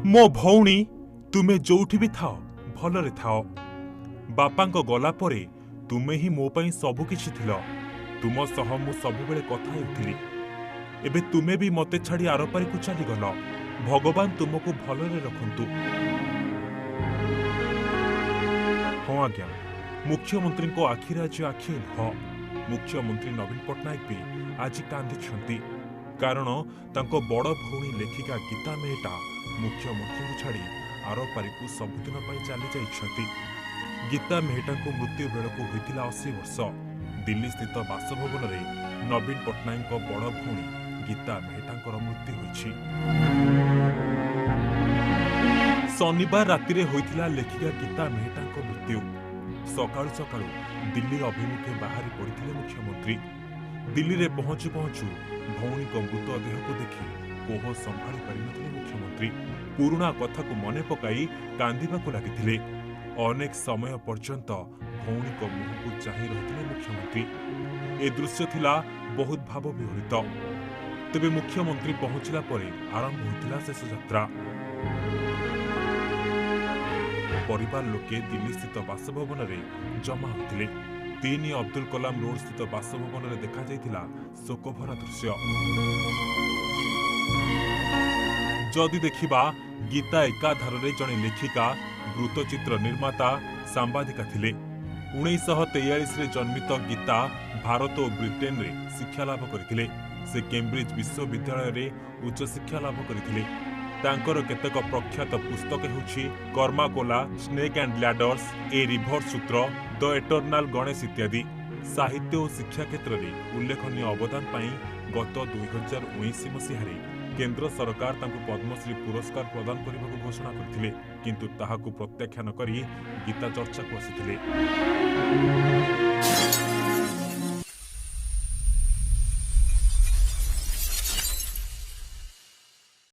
मो भौणी तुमे जोठी भी थाओ भलरे थाओ। बापांको गला परे तुमे ही मो पई सबु किछि थिलो। तुम सह मु सबुबेले कथा हेउथिली। एबे तुमे भी मते छाड़ी आरपारी को चली गल। भगवान तुमको भलरे रखंतु। हाँ आज्ञा, मुख्यमंत्री को आखिरे आज आखि लुह। मुख्यमंत्री नवीन पट्टनायक भी आज कांदी कारण तांको बड़ भौणी लेखिका गीता मेहटा मुख्यमंत्री को छाड़ी आरपारी को सबुदिन चली जाइछंती। गीता मेहटा को मृत्यु बेलू होता 80 वर्ष। दिल्ली स्थित बासभवन में नवीन पट्टनायक बड़ भौणी गीता मेहटा मृत्यु होइछि। शनिवार राति होइथिला लेखिका गीता मेहटा मृत्यु। सकाळु सकाळु दिल्ली अभिमुखे बाहरी पड़ते मुख्यमंत्री। दिल्ली में पहुंचु पहुंचु भौणी को मृतदेह को देखि कोह संभाली पारिनथिले मुख्यमंत्री। पुराणा कथा को मने पकाई कांदिबाकु लागिथिले। अनेक समय पर्यंत भौणी को मुह को चाहि रहिथिले मुख्यमंत्री। ए दृश्य थिला बहुत भाव विहरित। तेबे मुख्यमंत्री पहुंचला परे आरंभ होइथिला शेष यात्रा। परिवार लोके दिल्ली स्थित बासभवन में जमा होइथिले। 3 अब्दुल कलाम रोड स्थित बासभवन में देखा जाइथिला शोकभरा दृश्य। जदि देखिबा गीता एकाधारे जड़े लेखिका, वृत्तचित्र निर्माता, सांबादिका थिले। 1943 रे जन्मित गीता भारत और ब्रिटेन रे शिक्षा लाभ करथिले। से कैम्ब्रिज विश्वविद्यालय रे उच्च शिक्षा लाभ करथिले। तांकर केतेक प्रख्यात पुस्तक हेउछि Karma Cola, Snake and Ladders, A River Sutra, The Eternal Ganesha इत्यादि। साहित्य और शिक्षा क्षेत्र में उल्लेखनीय अवदान पाई गत 2019 मसीहारे केंद्र सरकार तांको पद्मश्री पुरस्कार प्रदान करने घोषणा करथिले, किंतु ताहाकु प्रत्याख्यान करी गीता चर्चा को आसिथिले।